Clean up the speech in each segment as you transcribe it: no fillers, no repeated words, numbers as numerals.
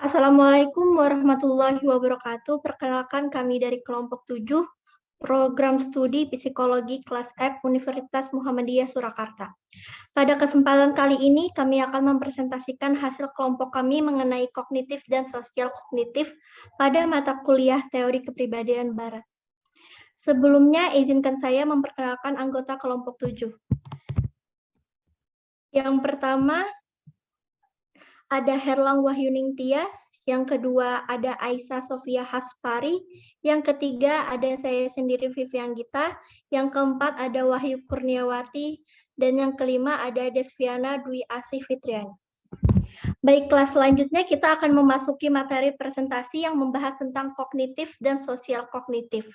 Assalamualaikum warahmatullahi wabarakatuh. Perkenalkan kami dari kelompok 7, Program Studi Psikologi Kelas F Universitas Muhammadiyah Surakarta. Pada kesempatan kali ini, kami akan mempresentasikan hasil kelompok kami mengenai kognitif dan sosial kognitif pada mata kuliah Teori Kepribadian Barat. Sebelumnya, izinkan saya memperkenalkan anggota kelompok 7. Yang pertama, ada Herlang Wahyuning Tias, yang kedua ada Aisyah Sofia Haspari, yang ketiga ada saya sendiri Vivian Gita, yang keempat ada Wahyu Kurniawati, dan yang kelima ada Desviana Dwi Asih Fitriani. Baiklah, selanjutnya kita akan memasuki materi presentasi yang membahas tentang kognitif dan sosial kognitif.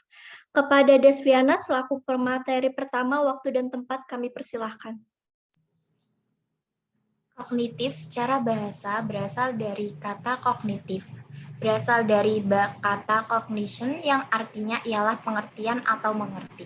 Kepada Desviana selaku pemateri pertama, waktu dan tempat kami persilahkan. Kognitif secara bahasa berasal dari kata kognitif. Berasal dari kata cognition yang artinya ialah pengertian atau mengerti.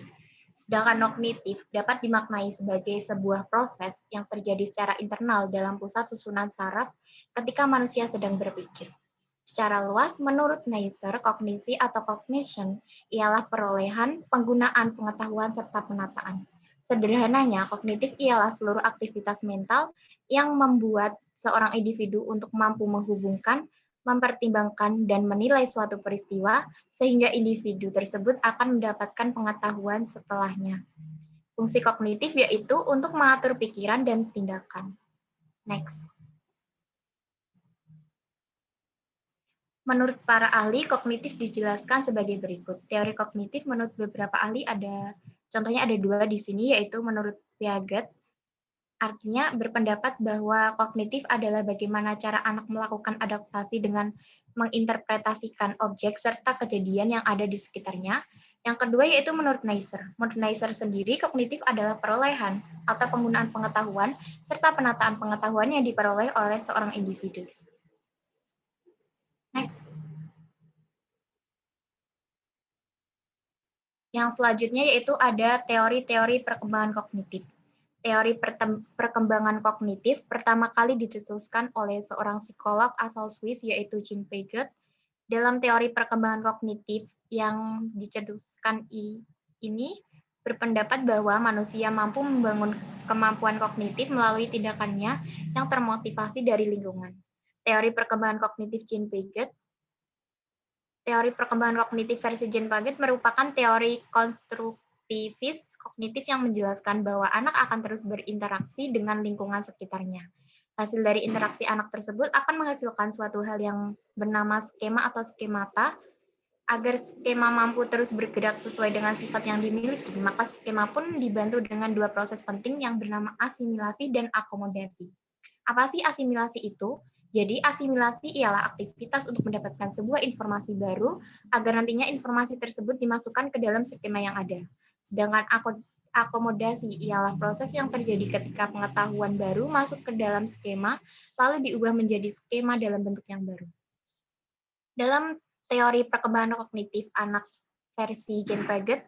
Sedangkan kognitif dapat dimaknai sebagai sebuah proses yang terjadi secara internal dalam pusat susunan saraf ketika manusia sedang berpikir. Secara luas, menurut Neisser, kognisi atau cognition ialah perolehan, penggunaan pengetahuan, serta penataan. Sederhananya, kognitif ialah seluruh aktivitas mental yang membuat seorang individu untuk mampu menghubungkan, mempertimbangkan, dan menilai suatu peristiwa, sehingga individu tersebut akan mendapatkan pengetahuan setelahnya. Fungsi kognitif yaitu untuk mengatur pikiran dan tindakan. Next. Menurut para ahli, kognitif dijelaskan sebagai berikut. Teori kognitif menurut beberapa ahli contohnya ada dua di sini, yaitu menurut Piaget, artinya berpendapat bahwa kognitif adalah bagaimana cara anak melakukan adaptasi dengan menginterpretasikan objek serta kejadian yang ada di sekitarnya. Yang kedua yaitu menurut Neisser. Menurut Neisser sendiri, kognitif adalah perolehan atau penggunaan pengetahuan serta penataan pengetahuan yang diperoleh oleh seorang individu. Next. Yang selanjutnya yaitu ada teori-teori perkembangan kognitif. Teori perkembangan kognitif pertama kali dicetuskan oleh seorang psikolog asal Swiss yaitu Jean Piaget. Dalam teori perkembangan kognitif yang dicetuskan ini berpendapat bahwa manusia mampu membangun kemampuan kognitif melalui tindakannya yang termotivasi dari lingkungan. Teori perkembangan kognitif Jean Piaget Teori perkembangan kognitif versi Jean Piaget merupakan teori konstruktivis kognitif yang menjelaskan bahwa anak akan terus berinteraksi dengan lingkungan sekitarnya. Hasil dari interaksi anak tersebut akan menghasilkan suatu hal yang bernama skema atau skemata. Agar skema mampu terus bergerak sesuai dengan sifat yang dimiliki, maka skema pun dibantu dengan dua proses penting yang bernama asimilasi dan akomodasi. Apa sih asimilasi itu? Jadi asimilasi ialah aktivitas untuk mendapatkan sebuah informasi baru agar nantinya informasi tersebut dimasukkan ke dalam skema yang ada. Sedangkan akomodasi ialah proses yang terjadi ketika pengetahuan baru masuk ke dalam skema lalu diubah menjadi skema dalam bentuk yang baru. Dalam teori perkembangan kognitif anak versi Jean Piaget,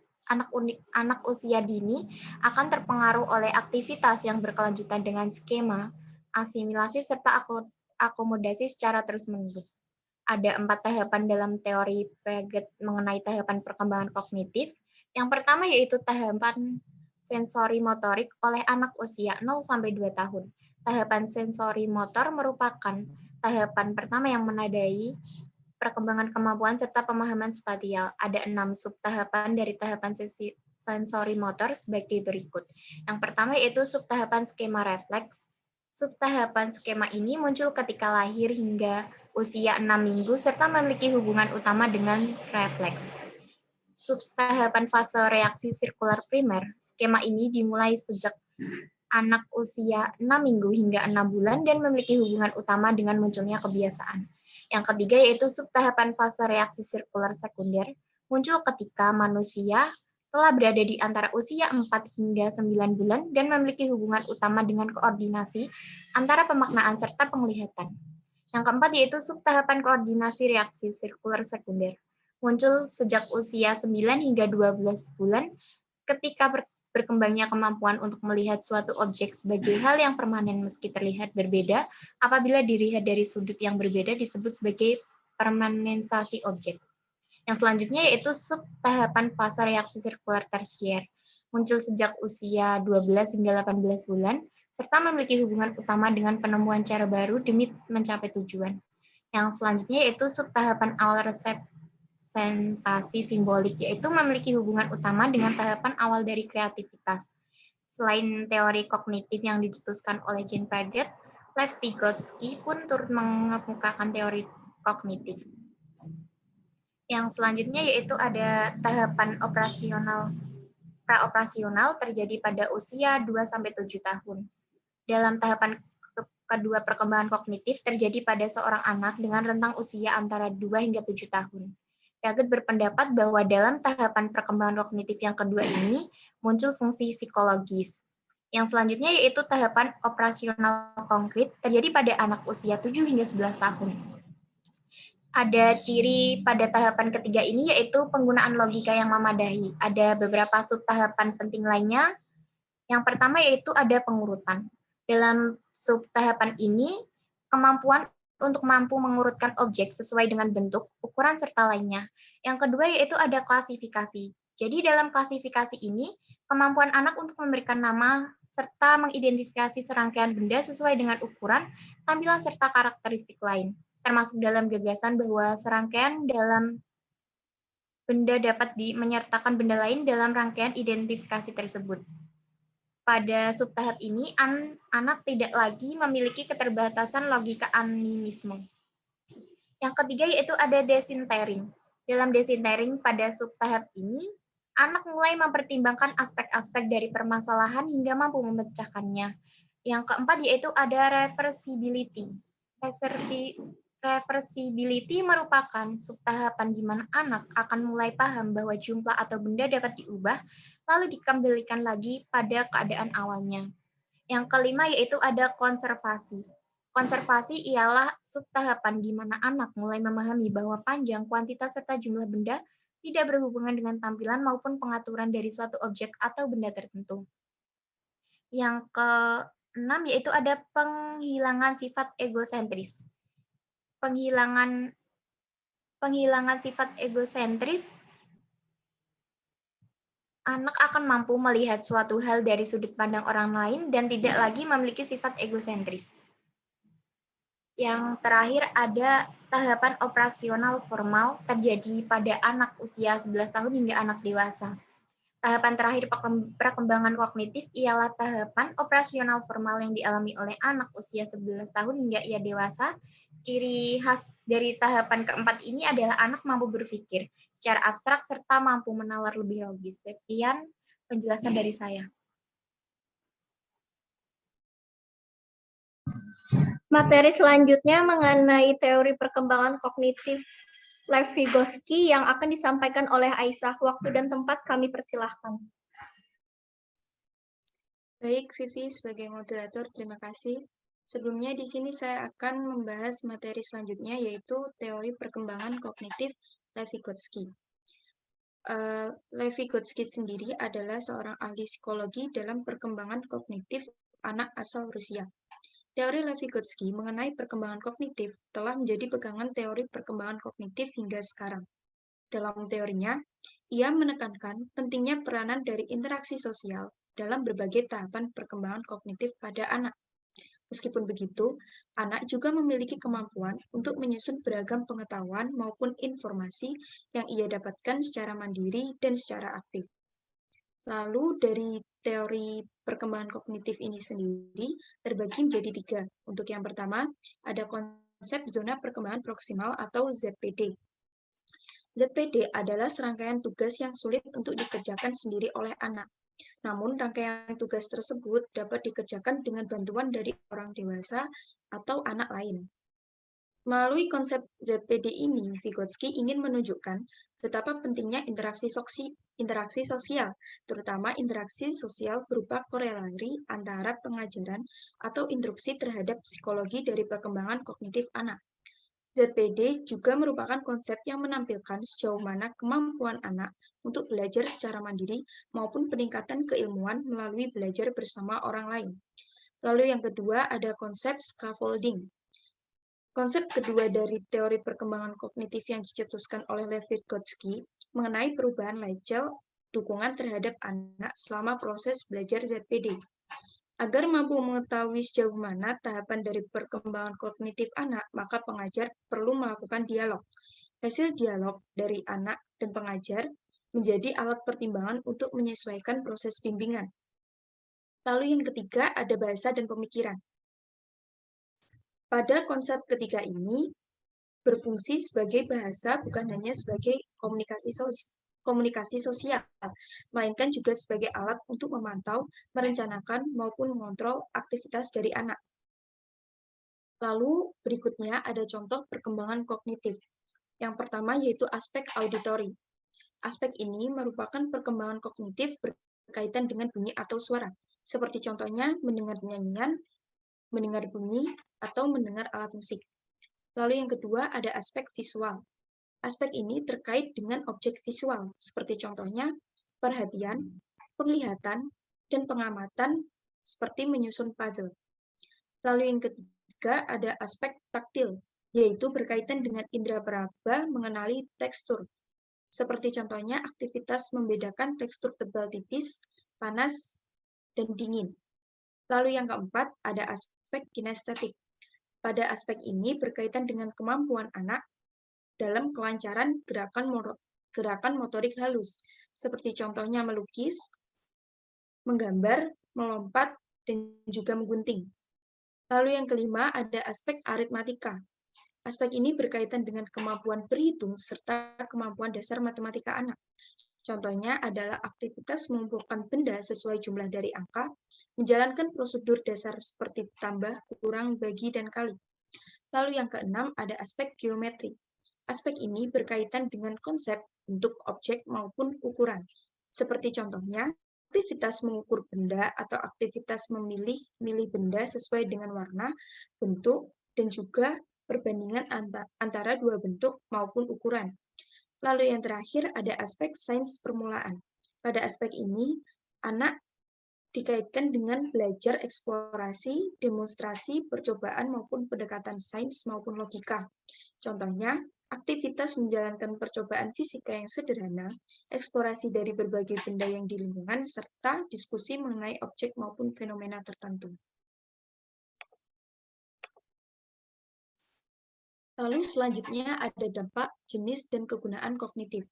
anak usia dini akan terpengaruh oleh aktivitas yang berkelanjutan dengan skema, asimilasi, serta akomodasi secara terus-menerus. Ada 4 tahapan dalam teori Piaget mengenai tahapan perkembangan kognitif. Yang pertama yaitu tahapan sensori motorik oleh anak usia 0-2 tahun. Tahapan sensori motor merupakan tahapan pertama yang menandai perkembangan kemampuan serta pemahaman spasial. Ada 6 subtahapan dari tahapan sensori motor sebagai berikut. Yang pertama yaitu subtahapan skema refleks. Subtahapan skema ini muncul ketika lahir hingga usia 6 minggu serta memiliki hubungan utama dengan refleks. Subtahapan fase reaksi sirkular primer. Skema ini dimulai sejak anak usia 6 minggu hingga 6 bulan dan memiliki hubungan utama dengan munculnya kebiasaan. Yang ketiga yaitu subtahapan fase reaksi sirkular sekunder, muncul ketika manusia telah berada di antara usia 4 hingga 9 bulan dan memiliki hubungan utama dengan koordinasi antara pemaknaan serta penglihatan. Yang keempat yaitu subtahapan koordinasi reaksi sirkular sekunder, muncul sejak usia 9 hingga 12 bulan ketika Berkembangnya kemampuan untuk melihat suatu objek sebagai hal yang permanen meski terlihat berbeda, apabila dilihat dari sudut yang berbeda disebut sebagai permanensasi objek. Yang selanjutnya yaitu subtahapan fase reaksi sirkular tersier, muncul sejak usia 12 hingga 18 bulan, serta memiliki hubungan utama dengan penemuan cara baru demi mencapai tujuan. Yang selanjutnya yaitu subtahapan awal representasi simbolik, yaitu memiliki hubungan utama dengan tahapan awal dari kreativitas. Selain teori kognitif yang dicetuskan oleh Jean Piaget, Lev Vygotsky pun turut mengemukakan teori kognitif. Yang selanjutnya yaitu ada tahapan praoperasional terjadi pada usia 2-7 tahun. Dalam tahapan kedua perkembangan kognitif terjadi pada seorang anak dengan rentang usia antara 2 hingga 7 tahun. Piaget berpendapat bahwa dalam tahapan perkembangan kognitif yang kedua ini muncul fungsi psikologis. Yang selanjutnya yaitu tahapan operasional konkret terjadi pada anak usia 7 hingga 11 tahun. Ada ciri pada tahapan ketiga ini yaitu penggunaan logika yang memadai. Ada beberapa subtahapan penting lainnya. Yang pertama yaitu ada pengurutan. Dalam subtahapan ini, kemampuan untuk mampu mengurutkan objek sesuai dengan bentuk, ukuran, serta lainnya. Yang kedua yaitu ada klasifikasi. Jadi dalam klasifikasi ini, kemampuan anak untuk memberikan nama serta mengidentifikasi serangkaian benda sesuai dengan ukuran, tampilan, serta karakteristik lain. Termasuk dalam gagasan bahwa serangkaian dalam benda dapat menyertakan benda lain dalam rangkaian identifikasi tersebut. Pada subtahap ini, anak tidak lagi memiliki keterbatasan logika animisme. Yang ketiga yaitu ada desintering. Dalam desintering pada subtahap ini, anak mulai mempertimbangkan aspek-aspek dari permasalahan hingga mampu memecahkannya. Yang keempat yaitu ada reversibility. Reversibility merupakan subtahapan di mana anak akan mulai paham bahwa jumlah atau benda dapat diubah, lalu dikembalikan lagi pada keadaan awalnya. Yang kelima yaitu ada konservasi. Konservasi ialah subtahapan di mana anak mulai memahami bahwa panjang, kuantitas, serta jumlah benda tidak berhubungan dengan tampilan maupun pengaturan dari suatu objek atau benda tertentu. Yang keenam yaitu ada penghilangan sifat egosentris. Penghilangan sifat egosentris, anak akan mampu melihat suatu hal dari sudut pandang orang lain dan tidak lagi memiliki sifat egosentris. Yang terakhir ada tahapan operasional formal terjadi pada anak usia 11 tahun hingga anak dewasa. Tahapan terakhir perkembangan kognitif ialah tahapan operasional formal yang dialami oleh anak usia 11 tahun hingga ia dewasa. Ciri khas dari tahapan keempat ini adalah anak mampu berpikir secara abstrak serta mampu menalar lebih logis. Sekian penjelasan dari saya. Materi selanjutnya mengenai teori perkembangan kognitif Lev Vygotsky yang akan disampaikan oleh Aisyah. Waktu dan tempat kami persilahkan. Baik, Vivi sebagai moderator, terima kasih. Sebelumnya di sini saya akan membahas materi selanjutnya yaitu teori perkembangan kognitif Lev Vygotsky. Lev Vygotsky sendiri adalah seorang ahli psikologi dalam perkembangan kognitif anak asal Rusia. Teori Lev Vygotsky mengenai perkembangan kognitif telah menjadi pegangan teori perkembangan kognitif hingga sekarang. Dalam teorinya, ia menekankan pentingnya peranan dari interaksi sosial dalam berbagai tahapan perkembangan kognitif pada anak. Meskipun begitu, anak juga memiliki kemampuan untuk menyusun beragam pengetahuan maupun informasi yang ia dapatkan secara mandiri dan secara aktif. Lalu dari teori perkembangan kognitif ini sendiri terbagi menjadi 3. Untuk yang pertama, ada konsep zona perkembangan proksimal atau ZPD. ZPD adalah serangkaian tugas yang sulit untuk dikerjakan sendiri oleh anak. Namun, rangkaian tugas tersebut dapat dikerjakan dengan bantuan dari orang dewasa atau anak lain. Melalui konsep ZPD ini, Vygotsky ingin menunjukkan betapa pentingnya interaksi sosial, terutama interaksi sosial berupa korelasi antara pengajaran atau instruksi terhadap psikologi dari perkembangan kognitif anak. ZPD juga merupakan konsep yang menampilkan sejauh mana kemampuan anak untuk belajar secara mandiri maupun peningkatan keilmuan melalui belajar bersama orang lain. Lalu yang kedua ada konsep scaffolding. Konsep kedua dari teori perkembangan kognitif yang dicetuskan oleh Lev-Vygotsky mengenai perubahan Lachel dukungan terhadap anak selama proses belajar ZPD. Agar mampu mengetahui sejauh mana tahapan dari perkembangan kognitif anak, maka pengajar perlu melakukan dialog. Hasil dialog dari anak dan pengajar menjadi alat pertimbangan untuk menyesuaikan proses bimbingan. Lalu yang ketiga ada bahasa dan pemikiran. Pada konsep ketiga ini, berfungsi sebagai bahasa bukan hanya sebagai komunikasi sosial, melainkan juga sebagai alat untuk memantau, merencanakan, maupun mengontrol aktivitas dari anak. Lalu berikutnya ada contoh perkembangan kognitif. Yang pertama yaitu aspek auditori. Aspek ini merupakan perkembangan kognitif berkaitan dengan bunyi atau suara, seperti contohnya mendengar nyanyian, mendengar bunyi, atau mendengar alat musik. Lalu yang kedua ada aspek visual. Aspek ini terkait dengan objek visual, seperti contohnya perhatian, penglihatan, dan pengamatan seperti menyusun puzzle. Lalu yang ketiga ada aspek taktil, yaitu berkaitan dengan indera peraba mengenali tekstur, seperti contohnya aktivitas membedakan tekstur tebal tipis, panas, dan dingin. Lalu yang keempat ada aspek kinestetik. Pada aspek ini berkaitan dengan kemampuan anak dalam kelancaran gerakan motorik halus, seperti contohnya melukis, menggambar, melompat, dan juga menggunting. Lalu yang kelima ada aspek aritmatika. Aspek ini berkaitan dengan kemampuan berhitung serta kemampuan dasar matematika anak. Contohnya adalah aktivitas mengumpulkan benda sesuai jumlah dari angka, menjalankan prosedur dasar seperti tambah, kurang, bagi, dan kali. Lalu yang keenam ada aspek geometri. Aspek ini berkaitan dengan konsep bentuk objek maupun ukuran. Seperti contohnya, aktivitas mengukur benda atau aktivitas memilih benda sesuai dengan warna, bentuk, dan juga perbandingan antara dua bentuk maupun ukuran. Lalu yang terakhir ada aspek sains permulaan. Pada aspek ini, anak dikaitkan dengan belajar eksplorasi, demonstrasi, percobaan maupun pendekatan sains maupun logika. Contohnya, aktivitas menjalankan percobaan fisika yang sederhana, eksplorasi dari berbagai benda yang di lingkungan, serta diskusi mengenai objek maupun fenomena tertentu. Lalu selanjutnya ada dampak, jenis, dan kegunaan kognitif.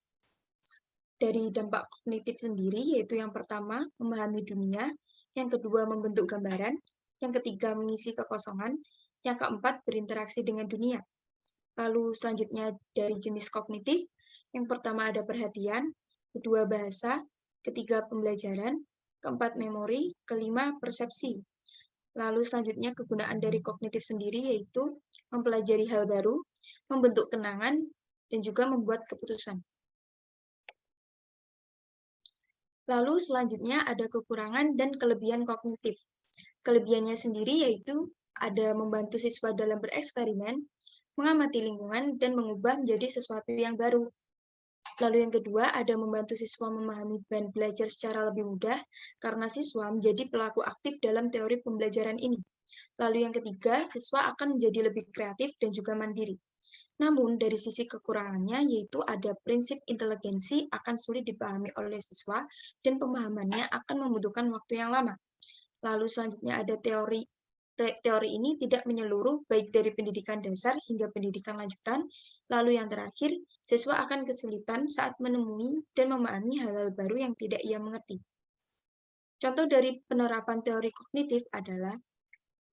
Dari dampak kognitif sendiri, yaitu yang pertama, memahami dunia, yang kedua, membentuk gambaran, yang ketiga, mengisi kekosongan, yang keempat, berinteraksi dengan dunia. Lalu selanjutnya dari jenis kognitif, yang pertama ada perhatian, kedua bahasa, ketiga pembelajaran, keempat memori, kelima persepsi. Lalu selanjutnya kegunaan dari kognitif sendiri yaitu mempelajari hal baru, membentuk kenangan, dan juga membuat keputusan. Lalu selanjutnya ada kekurangan dan kelebihan kognitif. Kelebihannya sendiri yaitu ada membantu siswa dalam bereksperimen, mengamati lingkungan, dan mengubah menjadi sesuatu yang baru. Lalu yang kedua, ada membantu siswa memahami bahan belajar secara lebih mudah, karena siswa menjadi pelaku aktif dalam teori pembelajaran ini. Lalu yang ketiga, siswa akan menjadi lebih kreatif dan juga mandiri. Namun, dari sisi kekurangannya, yaitu ada prinsip inteligensi akan sulit dipahami oleh siswa, dan pemahamannya akan membutuhkan waktu yang lama. Lalu selanjutnya ada teori ini tidak menyeluruh baik dari pendidikan dasar hingga pendidikan lanjutan. Lalu yang terakhir, siswa akan kesulitan saat menemui dan memahami hal-hal baru yang tidak ia mengerti. Contoh dari penerapan teori kognitif adalah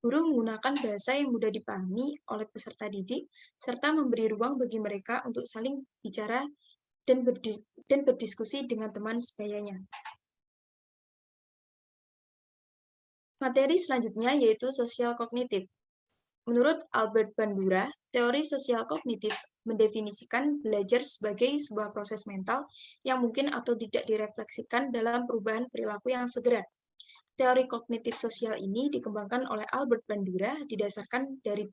guru menggunakan bahasa yang mudah dipahami oleh peserta didik, serta memberi ruang bagi mereka untuk saling bicara dan berdiskusi dengan teman sebayanya. Materi selanjutnya yaitu sosial kognitif. Menurut Albert Bandura, teori sosial kognitif mendefinisikan belajar sebagai sebuah proses mental yang mungkin atau tidak direfleksikan dalam perubahan perilaku yang segera. Teori kognitif sosial ini dikembangkan oleh Albert Bandura didasarkan dari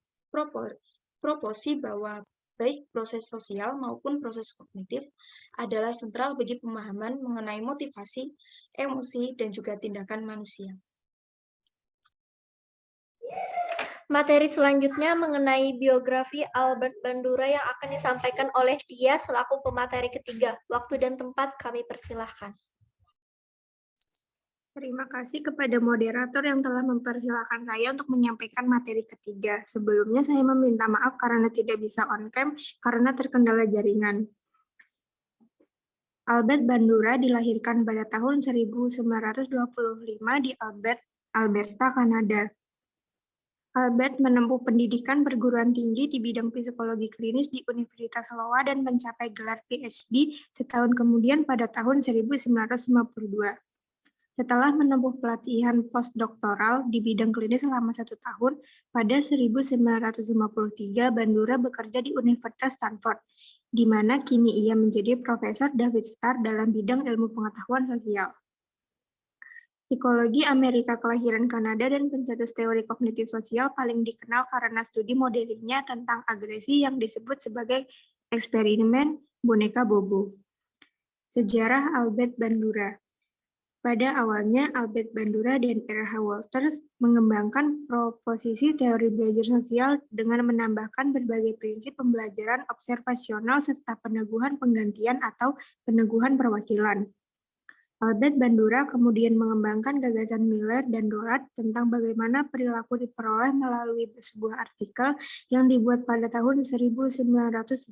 berproporsi bahwa baik proses sosial maupun proses kognitif adalah sentral bagi pemahaman mengenai motivasi, emosi, dan juga tindakan manusia. Materi selanjutnya mengenai biografi Albert Bandura yang akan disampaikan oleh Tia selaku pemateri ketiga. Waktu dan tempat kami persilahkan. Terima kasih kepada moderator yang telah mempersilahkan saya untuk menyampaikan materi ketiga. Sebelumnya saya meminta maaf karena tidak bisa on-cam karena terkendala jaringan. Albert Bandura dilahirkan pada tahun 1925 di Alberta, Kanada. Albert menempuh pendidikan perguruan tinggi di bidang psikologi klinis di Universitas Iowa dan mencapai gelar PhD setahun kemudian pada tahun 1952. Setelah menempuh pelatihan postdoktoral di bidang klinis selama 1 tahun, pada 1953 Bandura bekerja di Universitas Stanford, di mana kini ia menjadi Profesor David Starr dalam bidang ilmu pengetahuan sosial. Psikologi Amerika kelahiran Kanada dan pencetus teori kognitif sosial paling dikenal karena studi modelingnya tentang agresi yang disebut sebagai eksperimen boneka Bobo. Sejarah Albert Bandura. Pada awalnya, Albert Bandura dan R.H. Walters mengembangkan proposisi teori belajar sosial dengan menambahkan berbagai prinsip pembelajaran observasional serta peneguhan penggantian atau peneguhan perwakilan. Albert Bandura kemudian mengembangkan gagasan Miller dan Dorat tentang bagaimana perilaku diperoleh melalui sebuah artikel yang dibuat pada tahun 1977.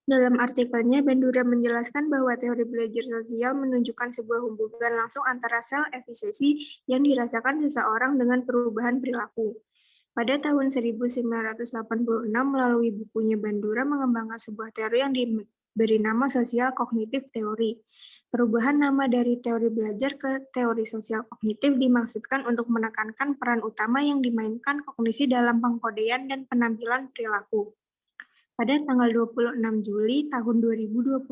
Dalam artikelnya, Bandura menjelaskan bahwa teori belajar sosial menunjukkan sebuah hubungan langsung antara sel efisiensi yang dirasakan seseorang dengan perubahan perilaku. Pada tahun 1986, melalui bukunya, Bandura mengembangkan sebuah teori yang diberi nama sosial kognitif teori. Perubahan nama dari teori belajar ke teori sosial kognitif dimaksudkan untuk menekankan peran utama yang dimainkan kognisi dalam pengkodean dan penampilan perilaku. Pada tanggal 26 Juli tahun 2021,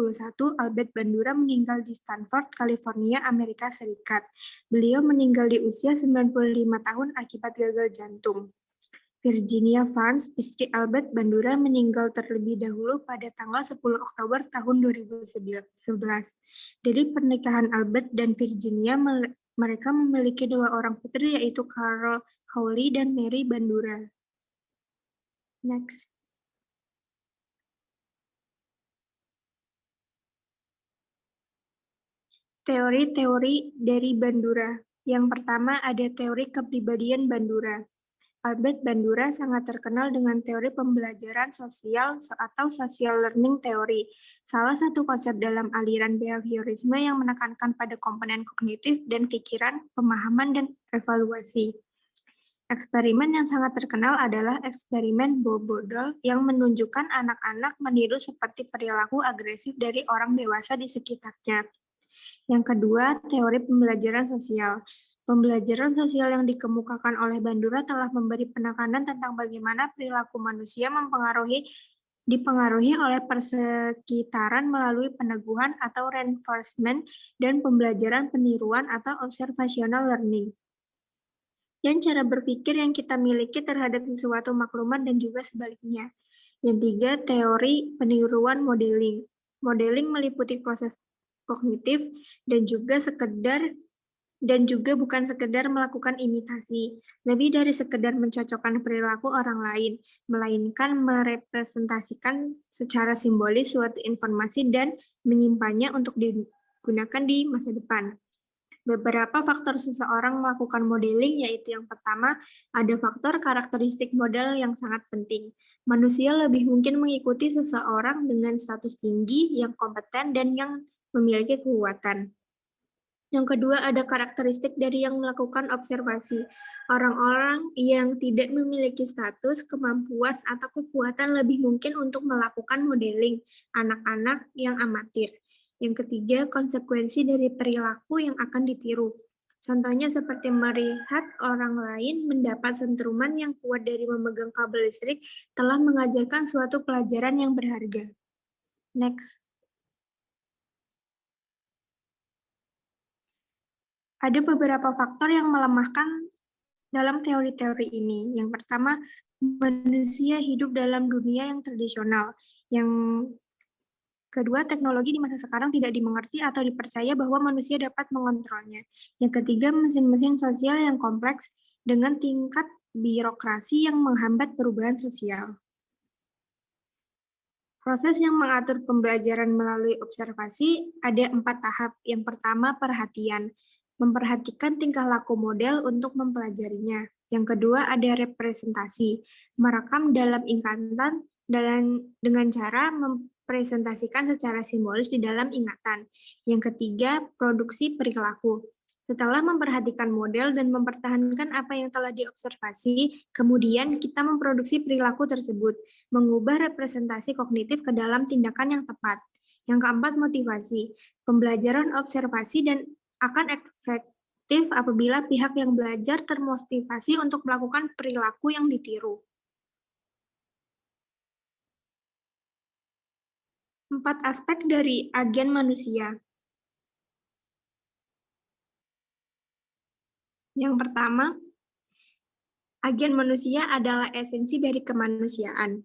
Albert Bandura meninggal di Stanford, California, Amerika Serikat. Beliau meninggal di usia 95 tahun akibat gagal jantung. Virginia Farnes, istri Albert Bandura, meninggal terlebih dahulu pada tanggal 10 Oktober tahun 2011. Dari pernikahan Albert dan Virginia, mereka memiliki 2 orang putri, yaitu Carol Cowley dan Mary Bandura. Next. Teori-teori dari Bandura. Yang pertama ada teori kepribadian Bandura. Albert Bandura sangat terkenal dengan teori pembelajaran sosial atau social learning theory, salah satu konsep dalam aliran behaviorisme yang menekankan pada komponen kognitif dan pikiran, pemahaman, dan evaluasi. Eksperimen yang sangat terkenal adalah eksperimen Bobo Doll yang menunjukkan anak-anak meniru seperti perilaku agresif dari orang dewasa di sekitarnya. Yang kedua, teori pembelajaran sosial. Pembelajaran sosial yang dikemukakan oleh Bandura telah memberi penekanan tentang bagaimana perilaku manusia dipengaruhi oleh persekitaran melalui peneguhan atau reinforcement dan pembelajaran peniruan atau observational learning. Dan cara berpikir yang kita miliki terhadap sesuatu maklumat dan juga sebaliknya. Yang tiga, teori peniruan modeling. Modeling meliputi proses kognitif dan juga bukan sekedar melakukan imitasi, lebih dari sekedar mencocokkan perilaku orang lain, melainkan merepresentasikan secara simbolis suatu informasi dan menyimpannya untuk digunakan di masa depan. Beberapa faktor seseorang melakukan modeling, yaitu yang pertama, ada faktor karakteristik model yang sangat penting. Manusia lebih mungkin mengikuti seseorang dengan status tinggi, yang kompeten, dan yang memiliki kekuatan. Yang kedua, ada karakteristik dari yang melakukan observasi. Orang-orang yang tidak memiliki status, kemampuan, atau kekuatan lebih mungkin untuk melakukan modeling, anak-anak yang amatir. Yang ketiga, konsekuensi dari perilaku yang akan ditiru. Contohnya seperti melihat orang lain mendapat sentruman yang kuat dari memegang kabel listrik telah mengajarkan suatu pelajaran yang berharga. Next. Ada beberapa faktor yang melemahkan dalam teori-teori ini. Yang pertama, manusia hidup dalam dunia yang tradisional. Yang kedua, teknologi di masa sekarang tidak dimengerti atau dipercaya bahwa manusia dapat mengontrolnya. Yang ketiga, mesin-mesin sosial yang kompleks dengan tingkat birokrasi yang menghambat perubahan sosial. Proses yang mengatur pembelajaran melalui observasi ada 4 tahap. Yang pertama, perhatian. Memperhatikan tingkah laku model untuk mempelajarinya. Yang kedua, ada representasi. Merekam dalam ingatan dengan cara mempresentasikan secara simbolis di dalam ingatan. Yang ketiga, produksi perilaku. Setelah memperhatikan model dan mempertahankan apa yang telah diobservasi, kemudian kita memproduksi perilaku tersebut, mengubah representasi kognitif ke dalam tindakan yang tepat. Yang keempat, motivasi. Pembelajaran observasi dan akan efektif apabila pihak yang belajar termotivasi untuk melakukan perilaku yang ditiru. 4 aspek dari agen manusia. Yang pertama, agen manusia adalah esensi dari kemanusiaan.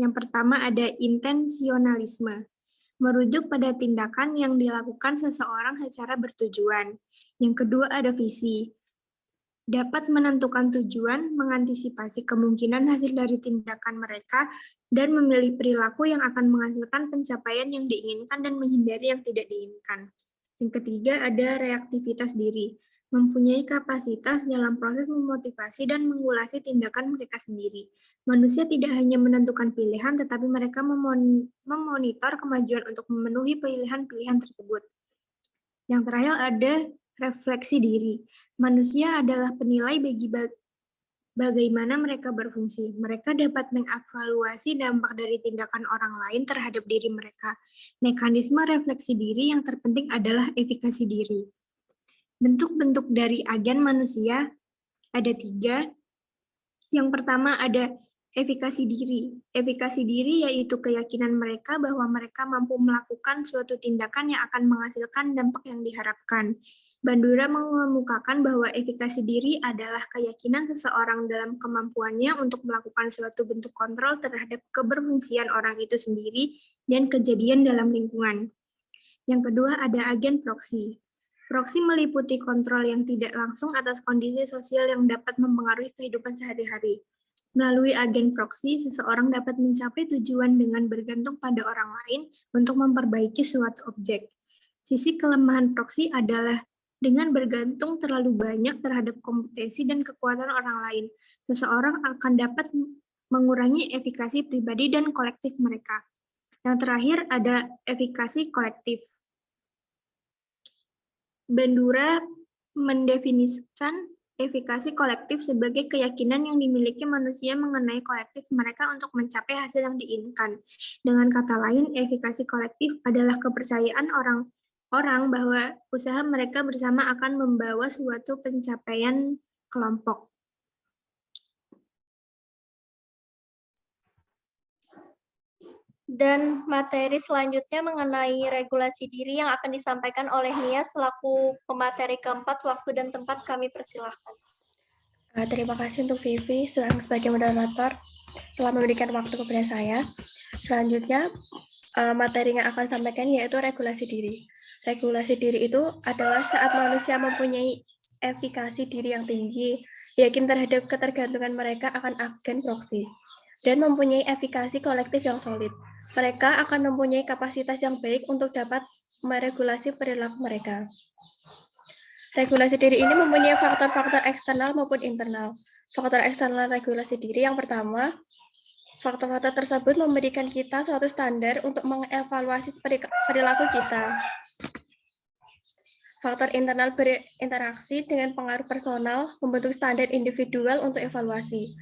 Yang pertama ada intensionalisme, merujuk pada tindakan yang dilakukan seseorang secara bertujuan. Yang kedua ada visi, dapat menentukan tujuan, mengantisipasi kemungkinan hasil dari tindakan mereka, dan memilih perilaku yang akan menghasilkan pencapaian yang diinginkan dan menghindari yang tidak diinginkan. Yang ketiga ada reaktivitas diri, mempunyai kapasitas dalam proses memotivasi dan mengulasi tindakan mereka sendiri. Manusia tidak hanya menentukan pilihan, tetapi mereka memonitor kemajuan untuk memenuhi pilihan-pilihan tersebut. Yang terakhir ada refleksi diri. Manusia adalah penilai bagi bagaimana mereka berfungsi. Mereka dapat mengevaluasi dampak dari tindakan orang lain terhadap diri mereka. Mekanisme refleksi diri yang terpenting adalah efikasi diri. Bentuk-bentuk dari agen manusia ada 3. Yang pertama ada efikasi diri. Efikasi diri yaitu keyakinan mereka bahwa mereka mampu melakukan suatu tindakan yang akan menghasilkan dampak yang diharapkan. Bandura mengemukakan bahwa efikasi diri adalah keyakinan seseorang dalam kemampuannya untuk melakukan suatu bentuk kontrol terhadap keberfungsian orang itu sendiri dan kejadian dalam lingkungan. Yang kedua ada agen proksi. Proksi meliputi kontrol yang tidak langsung atas kondisi sosial yang dapat mempengaruhi kehidupan sehari-hari. Melalui agen proksi, seseorang dapat mencapai tujuan dengan bergantung pada orang lain untuk memperbaiki suatu objek. Sisi kelemahan proksi adalah dengan bergantung terlalu banyak terhadap kompetensi dan kekuatan orang lain, seseorang akan dapat mengurangi efikasi pribadi dan kolektif mereka. Yang terakhir ada efikasi kolektif. Bandura mendefinisikan efikasi kolektif sebagai keyakinan yang dimiliki manusia mengenai kolektif mereka untuk mencapai hasil yang diinginkan. Dengan kata lain, efikasi kolektif adalah kepercayaan orang bahwa usaha mereka bersama akan membawa suatu pencapaian kelompok. Dan materi selanjutnya mengenai regulasi diri yang akan disampaikan oleh Nia selaku pemateri keempat. Waktu dan tempat kami persilahkan. Terima kasih untuk Vivi sebagai moderator telah memberikan waktu kepada saya. Selanjutnya, materi yang akan sampaikan yaitu regulasi diri. Regulasi diri itu adalah saat manusia mempunyai efikasi diri yang tinggi, yakin terhadap ketergantungan mereka akan agen proksi, dan mempunyai efikasi kolektif yang solid. Mereka akan mempunyai kapasitas yang baik untuk dapat meregulasi perilaku mereka. Regulasi diri ini mempunyai faktor-faktor eksternal maupun internal. Faktor eksternal regulasi diri yang pertama, faktor-faktor tersebut memberikan kita suatu standar untuk mengevaluasi perilaku kita. Faktor internal berinteraksi dengan pengaruh personal, membentuk standar individual untuk evaluasi.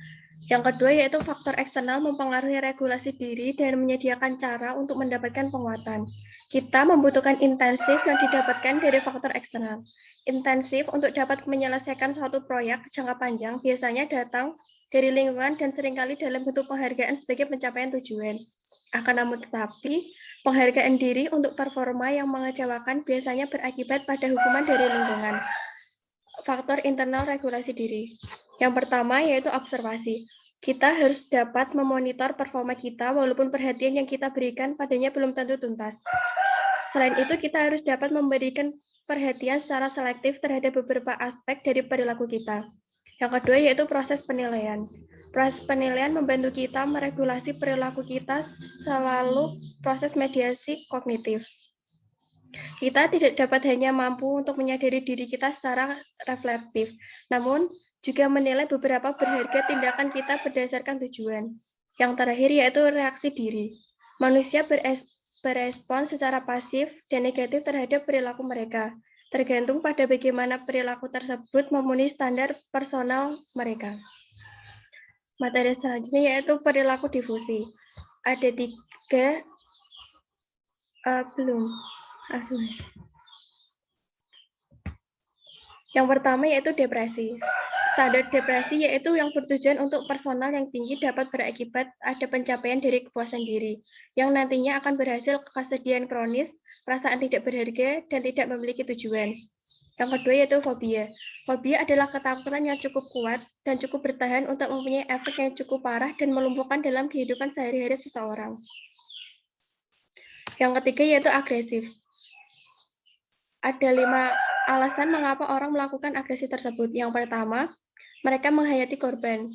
Yang kedua yaitu faktor eksternal mempengaruhi regulasi diri dan menyediakan cara untuk mendapatkan penguatan. Kita membutuhkan intensif yang didapatkan dari faktor eksternal. Intensif untuk dapat menyelesaikan suatu proyek jangka panjang biasanya datang dari lingkungan dan seringkali dalam bentuk penghargaan sebagai pencapaian tujuan. Akan namun tetapi, penghargaan diri untuk performa yang mengecewakan biasanya berakibat pada hukuman dari lingkungan. Faktor internal regulasi diri. Yang pertama yaitu observasi. Kita harus dapat memonitor performa kita walaupun perhatian yang kita berikan padanya belum tentu tuntas. Selain itu, kita harus dapat memberikan perhatian secara selektif terhadap beberapa aspek dari perilaku kita. Yang kedua yaitu proses penilaian. Proses penilaian membantu kita meregulasi perilaku kita selalu proses mediasi kognitif. Kita tidak dapat hanya mampu untuk menyadari diri kita secara reflektif, namun juga menilai beberapa berharga tindakan kita berdasarkan tujuan. Yang terakhir yaitu reaksi diri. Manusia berespon secara pasif dan negatif terhadap perilaku mereka, tergantung pada bagaimana perilaku tersebut memenuhi standar personal mereka. Materi selanjutnya yaitu perilaku difusi. Ada 3, belum. Yang pertama yaitu depresi. Standar depresi yaitu yang bertujuan untuk personal yang tinggi dapat berakibat ada pencapaian dari kepuasan diri, yang nantinya akan berhasil kesedihan kronis, perasaan tidak berharga, dan tidak memiliki tujuan. Yang kedua yaitu fobia. Fobia adalah ketakutan yang cukup kuat dan cukup bertahan untuk mempunyai efek yang cukup parah dan melumpuhkan dalam kehidupan sehari-hari seseorang. Yang ketiga yaitu agresif. Ada 5 alasan mengapa orang melakukan agresi tersebut. Yang pertama, mereka menghayati korban.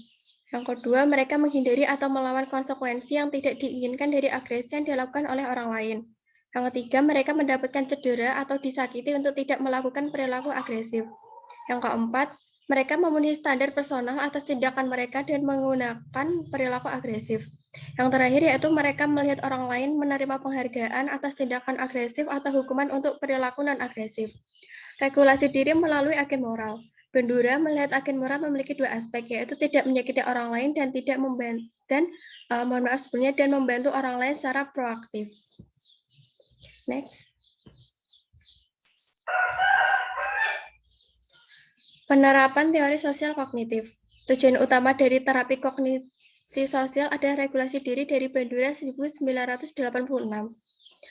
Yang kedua, mereka menghindari atau melawan konsekuensi yang tidak diinginkan dari agresi yang dilakukan oleh orang lain. Yang ketiga, mereka mendapatkan cedera atau disakiti untuk tidak melakukan perilaku agresif. Yang keempat, mereka memenuhi standar personal atas tindakan mereka dan menggunakan perilaku agresif. Yang terakhir yaitu mereka melihat orang lain menerima penghargaan atas tindakan agresif atau hukuman untuk perilaku non-agresif. Regulasi diri melalui agen moral. Bandura melihat agen moral memiliki 2 aspek, yaitu tidak menyakiti orang lain dan tidak membantu dan membantu orang lain secara proaktif. Next. Penerapan teori sosial kognitif. Tujuan utama dari terapi kognisi sosial adalah regulasi diri dari Bandura 1986.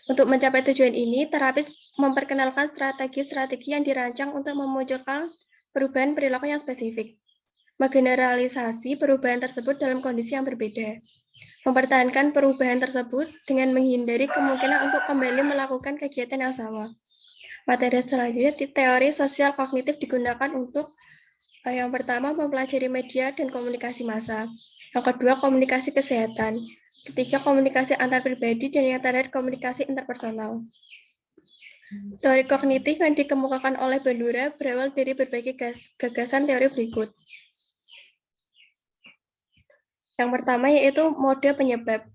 Untuk mencapai tujuan ini, terapis memperkenalkan strategi-strategi yang dirancang untuk memunculkan perubahan perilaku yang spesifik. Menggeneralisasi perubahan tersebut dalam kondisi yang berbeda. Mempertahankan perubahan tersebut dengan menghindari kemungkinan untuk kembali melakukan kegiatan yang sama. Materi selanjutnya, teori sosial kognitif digunakan untuk yang pertama mempelajari media dan komunikasi massa. Yang kedua, komunikasi kesehatan. Ketiga, komunikasi antar pribadi, dan yang terakhir, komunikasi interpersonal. Teori kognitif yang dikemukakan oleh Bandura berawal dari berbagai gagasan teori berikut. Yang pertama yaitu mode penyebab.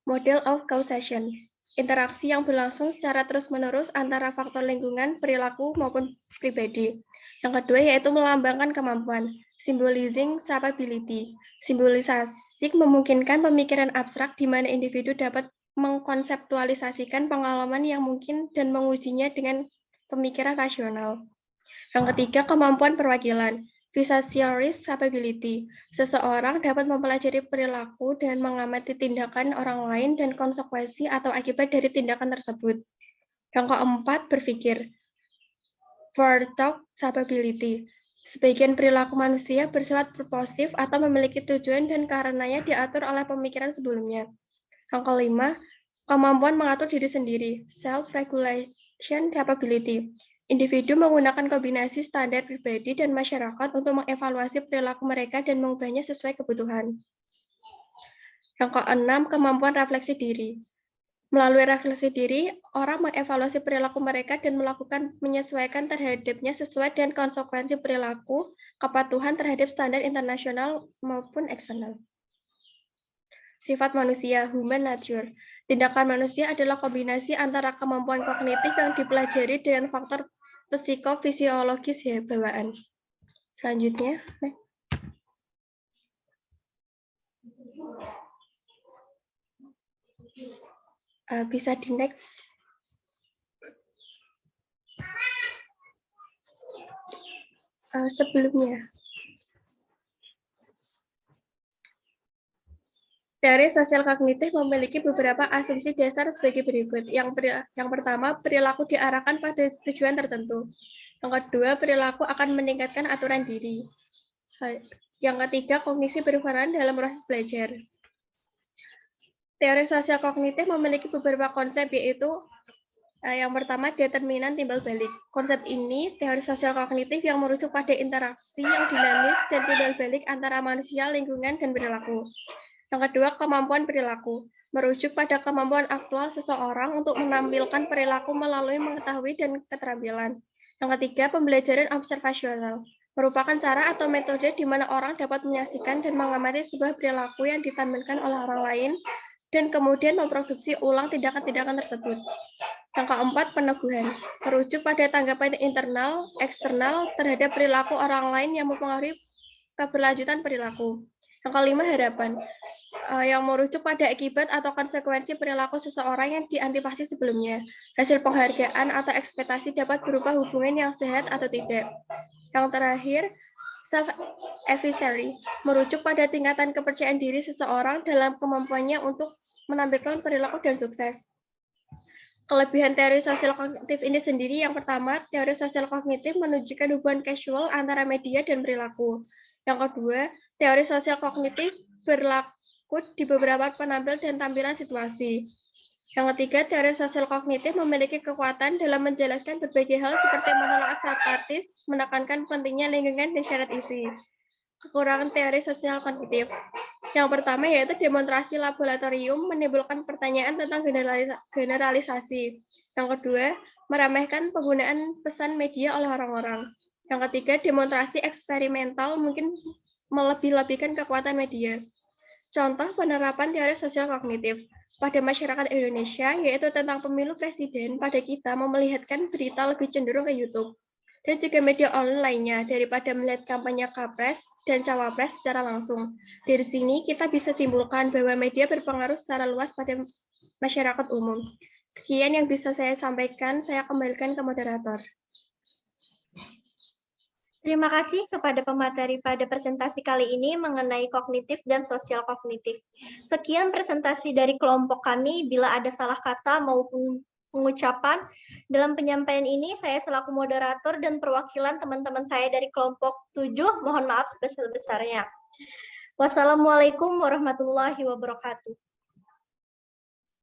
Model of causation. Interaksi yang berlangsung secara terus-menerus antara faktor lingkungan, perilaku, maupun pribadi. Yang kedua yaitu melambangkan kemampuan, symbolizing capability. Simbolisasi memungkinkan pemikiran abstrak di mana individu dapat mengkonseptualisasikan pengalaman yang mungkin dan mengujinya dengan pemikiran rasional. Yang ketiga, kemampuan perwakilan, visationist capability. Seseorang dapat mempelajari perilaku dan mengamati tindakan orang lain dan konsekuensi atau akibat dari tindakan tersebut. Yang keempat, berpikir, forethought capability. Sebagian perilaku manusia bersifat purposif atau memiliki tujuan dan karenanya diatur oleh pemikiran sebelumnya. Yang kelima, kemampuan mengatur diri sendiri, self-regulation capability. Individu menggunakan kombinasi standar pribadi dan masyarakat untuk mengevaluasi perilaku mereka dan mengubahnya sesuai kebutuhan. Yang keenam, kemampuan refleksi diri. Melalui refleksi diri, orang mengevaluasi perilaku mereka dan melakukan menyesuaikan terhadapnya sesuai dengan konsekuensi perilaku, kepatuhan terhadap standar internasional maupun eksternal. Sifat manusia, human nature. Tindakan manusia adalah kombinasi antara kemampuan kognitif yang dipelajari dengan faktor psikofisiologis bawaan. Selanjutnya, bisa di next. Sebelumnya. Teori sosial kognitif memiliki beberapa asumsi dasar sebagai berikut. Yang pertama, perilaku diarahkan pada tujuan tertentu. Yang kedua, perilaku akan meningkatkan aturan diri. Yang ketiga, kognisi berperan dalam proses belajar. Teori sosial kognitif memiliki beberapa konsep, yaitu yang pertama, determinan timbal balik. Konsep ini teori sosial kognitif yang merujuk pada interaksi yang dinamis dan timbal balik antara manusia, lingkungan, dan perilaku. Yang kedua, kemampuan perilaku. Merujuk pada kemampuan aktual seseorang untuk menampilkan perilaku melalui mengetahui dan keterampilan. Yang ketiga, pembelajaran observasional. Merupakan cara atau metode di mana orang dapat menyaksikan dan mengamati sebuah perilaku yang ditampilkan oleh orang lain dan kemudian memproduksi ulang tindakan-tindakan tersebut. Yang keempat, peneguhan. Merujuk pada tanggapan internal, eksternal terhadap perilaku orang lain yang mempengaruhi keberlanjutan perilaku. Yang kelima, harapan. Yang merujuk pada akibat atau konsekuensi perilaku seseorang yang diantisipasi sebelumnya. Hasil penghargaan atau ekspektasi dapat berupa hubungan yang sehat atau tidak. Yang terakhir, self-efficacy. Merujuk pada tingkatan kepercayaan diri seseorang dalam kemampuannya untuk menampilkan perilaku dan sukses. Kelebihan teori sosial kognitif ini sendiri, yang pertama, teori sosial kognitif menunjukkan hubungan kausal antara media dan perilaku. Yang kedua, teori sosial kognitif berlaku di beberapa penampil dan tampilan situasi. Yang ketiga, teori sosial kognitif memiliki kekuatan dalam menjelaskan berbagai hal seperti menolak sarkastis, menekankan pentingnya lingkungan dan syarat isi. Kekurangan teori sosial kognitif. Yang pertama yaitu demonstrasi laboratorium menimbulkan pertanyaan tentang generalisasi. Yang kedua, meremehkan penggunaan pesan media oleh orang-orang. Yang ketiga, demonstrasi eksperimental mungkin melebih-lebihkan kekuatan media. Contoh penerapan teori sosial kognitif pada masyarakat Indonesia yaitu tentang pemilu presiden, pada kita memelihatkan berita lebih cenderung ke YouTube dan juga media online lainnya daripada melihat kampanye Capres dan Cawapres secara langsung. Dari sini kita bisa simpulkan bahwa media berpengaruh secara luas pada masyarakat umum. Sekian yang bisa saya sampaikan, saya kembalikan ke moderator. Terima kasih kepada pemateri pada presentasi kali ini mengenai kognitif dan sosial kognitif. Sekian presentasi dari kelompok kami. Bila ada salah kata maupun pengucapan dalam penyampaian ini, saya selaku moderator dan perwakilan teman-teman saya dari kelompok 7, mohon maaf sebesar-besarnya. Wassalamualaikum warahmatullahi wabarakatuh.